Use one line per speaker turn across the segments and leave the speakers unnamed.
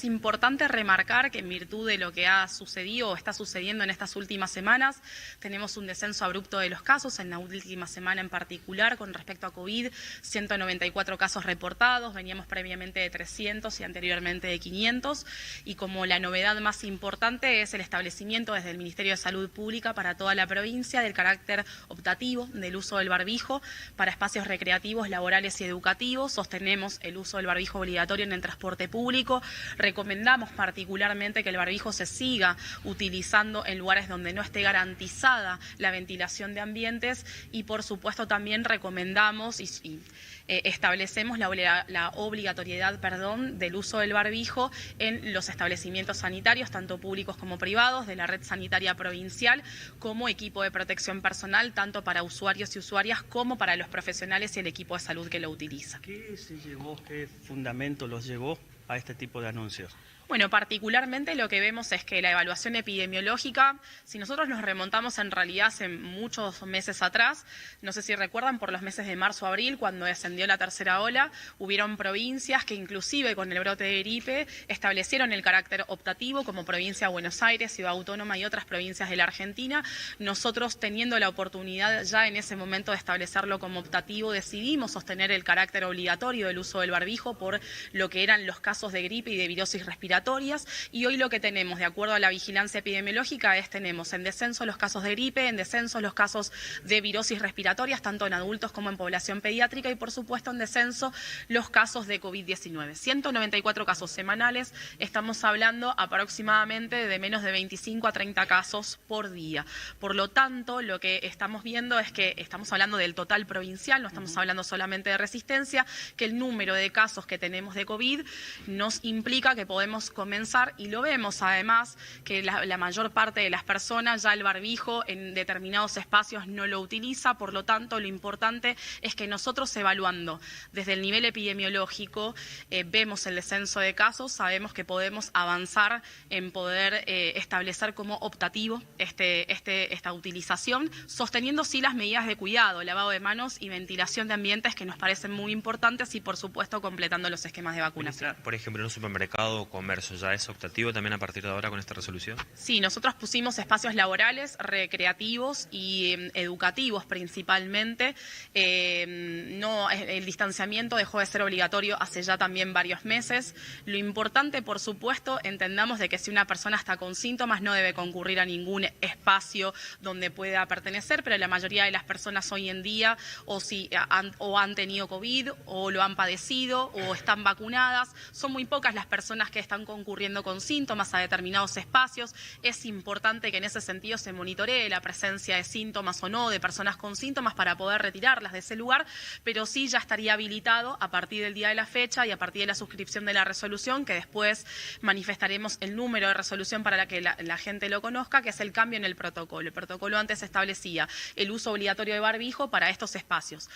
Es importante remarcar que en virtud de lo que ha sucedido o está sucediendo en estas últimas semanas, tenemos un descenso abrupto de los casos, en la última semana en particular, con respecto a COVID, 194 casos reportados, veníamos previamente de 300 y anteriormente de 500, y como la novedad más importante es el establecimiento desde el Ministerio de Salud Pública para toda la provincia del carácter optativo del uso del barbijo para espacios recreativos, laborales y educativos. Sostenemos el uso del barbijo obligatorio en el transporte público. Recomendamos particularmente que el barbijo se siga utilizando en lugares donde no esté garantizada la ventilación de ambientes y, por supuesto, también recomendamos establecemos la obligatoriedad del uso del barbijo en los establecimientos sanitarios, tanto públicos como privados, de la red sanitaria provincial, como equipo de protección personal, tanto para usuarios y usuarias como para los profesionales y el equipo de salud que lo utiliza.
¿Qué fundamento los llevó a este tipo de anuncios?
Bueno, particularmente lo que vemos es que la evaluación epidemiológica, si nosotros nos remontamos en realidad hace muchos meses atrás, no sé si recuerdan, por los meses de marzo a abril, cuando descendió la tercera ola, hubieron provincias que inclusive con el brote de gripe establecieron el carácter optativo, como provincia de Buenos Aires, Ciudad Autónoma y otras provincias de la Argentina. Nosotros, teniendo la oportunidad ya en ese momento de establecerlo como optativo, decidimos sostener el carácter obligatorio del uso del barbijo por lo que eran los casos de gripe y de virosis respiratoria. Y hoy lo que tenemos, de acuerdo a la vigilancia epidemiológica, tenemos en descenso los casos de gripe, en descenso los casos de virosis respiratorias, tanto en adultos como en población pediátrica, y por supuesto en descenso los casos de COVID-19. 194 casos semanales, estamos hablando aproximadamente de menos de 25 a 30 casos por día. Por lo tanto, lo que estamos viendo es que estamos hablando del total provincial, no estamos hablando solamente de Resistencia, que el número de casos que tenemos de COVID nos implica que podemos comenzar, y lo vemos además, que la mayor parte de las personas ya el barbijo en determinados espacios no lo utiliza. Por lo tanto, lo importante es que nosotros, evaluando desde el nivel epidemiológico, vemos el descenso de casos, sabemos que podemos avanzar en poder establecer como optativo esta utilización, sosteniendo sí las medidas de cuidado, lavado de manos y ventilación de ambientes, que nos parecen muy importantes, y por supuesto completando los esquemas de vacunación.
Por ejemplo, en un supermercado o comercio, ¿ya es optativo también a partir de ahora con esta resolución?
Sí, nosotros pusimos espacios laborales, recreativos y educativos principalmente. El distanciamiento dejó de ser obligatorio hace ya también varios meses. Lo importante, por supuesto, entendamos de que si una persona está con síntomas no debe concurrir a ningún espacio donde pueda pertenecer, pero la mayoría de las personas hoy en día han tenido COVID o lo han padecido o están vacunadas. Son muy pocas las personas que están concurriendo con síntomas a determinados espacios. Es importante que en ese sentido se monitoree la presencia de síntomas o no de personas con síntomas para poder retirarlas de ese lugar, pero sí ya estaría habilitado a partir del día de la fecha y a partir de la suscripción de la resolución, que después manifestaremos el número de resolución para que la gente lo conozca, que es el cambio en el protocolo. El protocolo antes establecía el uso obligatorio de barbijo para estos espacios.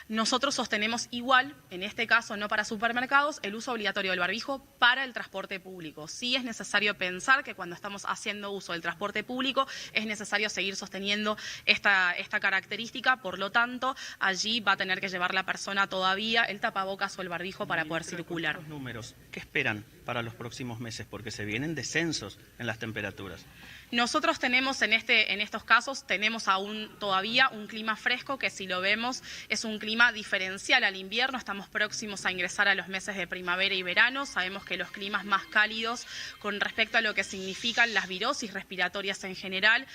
Nosotros sostenemos igual, en este caso no para supermercados, el uso obligatorio del barbijo para el transporte público. Sí es necesario pensar que cuando estamos haciendo uso del transporte público es necesario seguir sosteniendo esta característica, por lo tanto allí va a tener que llevar la persona todavía el tapabocas o el barbijo para poder circular.
Los números, ¿qué esperan para los próximos meses? Porque se vienen descensos en las temperaturas.
Nosotros tenemos en estos casos, tenemos aún todavía un clima fresco que, si lo vemos, es un clima diferencial al invierno. Estamos próximos a ingresar a los meses de primavera y verano. Sabemos que los climas más cálidos, con respecto a lo que significan las virosis respiratorias en general,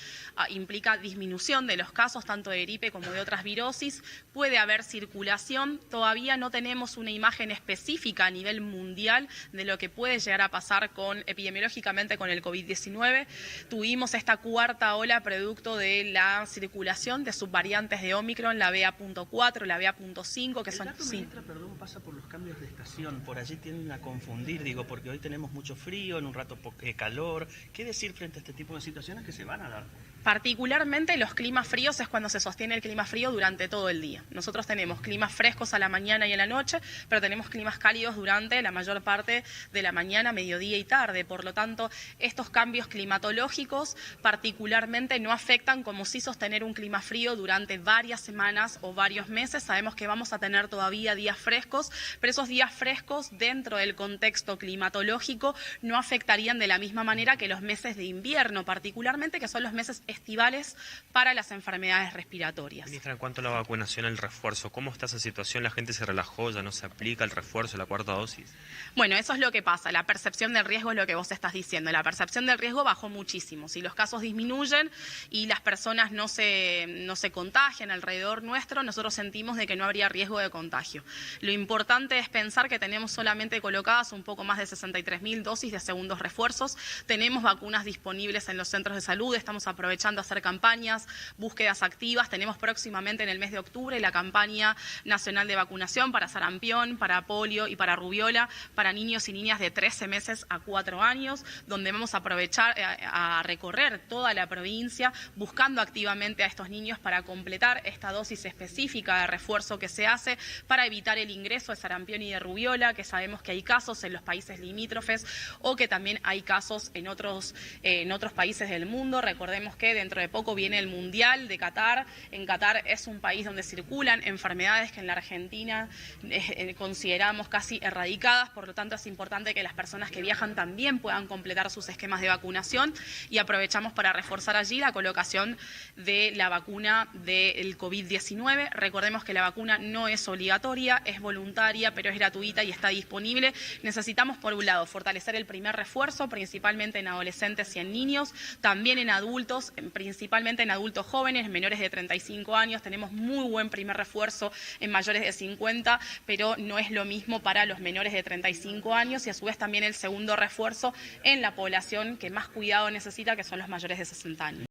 implica disminución de los casos tanto de gripe como de otras virosis. Puede haber circulación. Todavía no tenemos una imagen específica a nivel mundial de lo que puede llegar a pasar epidemiológicamente con el COVID-19. Tuvimos esta cuarta ola producto de la circulación de subvariantes de Omicron, la BA.4, la BA.5, que son...
El dato, ministra, perdón, pasa por los cambios de estación. Por allí tienden a confundir, porque hoy tenemos mucho frío, en un rato calor. ¿Qué decir frente a este tipo de situaciones que se van a dar?
Particularmente los climas fríos es cuando se sostiene el clima frío durante todo el día. Nosotros tenemos climas frescos a la mañana y a la noche, pero tenemos climas cálidos durante la mayor parte de la mañana, mediodía y tarde. Por lo tanto, estos cambios climatológicos particularmente no afectan como si sostener un clima frío durante varias semanas o varios meses. Sabemos sabemos que vamos a tener todavía días frescos, pero esos días frescos dentro del contexto climatológico no afectarían de la misma manera que los meses de invierno, particularmente que son los meses estivales para las enfermedades respiratorias.
Ministra, en cuanto a la vacunación, el refuerzo, ¿cómo está esa situación? ¿La gente se relajó, ya no se aplica el refuerzo, la cuarta dosis?
Bueno, eso es lo que pasa, la percepción del riesgo es lo que vos estás diciendo, la percepción del riesgo bajó muchísimo, si los casos disminuyen y las personas no se contagian alrededor nuestro, nosotros sentimos de que no habría riesgo de contagio. Lo importante es pensar que tenemos solamente colocadas un poco más de 63.000 dosis de segundos refuerzos, tenemos vacunas disponibles en los centros de salud, estamos aprovechando a hacer campañas, búsquedas activas, tenemos próximamente en el mes de octubre la campaña nacional de vacunación para sarampión, para polio y para rubiola, para niños y niñas de 13 meses a 4 años, donde vamos a aprovechar a recorrer toda la provincia buscando activamente a estos niños para completar esta dosis específica de refuerzo que se hace para evitar el ingreso de sarampión y de rubiola, que sabemos que hay casos en los países limítrofes o que también hay casos en otros países del mundo. Recordemos que dentro de poco viene el Mundial de Qatar. En Qatar es un país donde circulan enfermedades que en la Argentina consideramos casi erradicadas, por lo tanto es importante que las personas que viajan también puedan completar sus esquemas de vacunación y aprovechamos para reforzar allí la colocación de la vacuna del COVID-19. Recordemos que la vacuna no es obligatoria, es voluntaria, pero es gratuita y está disponible. Necesitamos, por un lado, fortalecer el primer refuerzo, principalmente en adolescentes y en niños, también en adultos, principalmente en adultos jóvenes, menores de 35 años. Tenemos muy buen primer refuerzo en mayores de 50, pero no es lo mismo para los menores de 35 años y a su vez también el segundo refuerzo en la población que más cuidado necesita, que son los mayores de 60 años.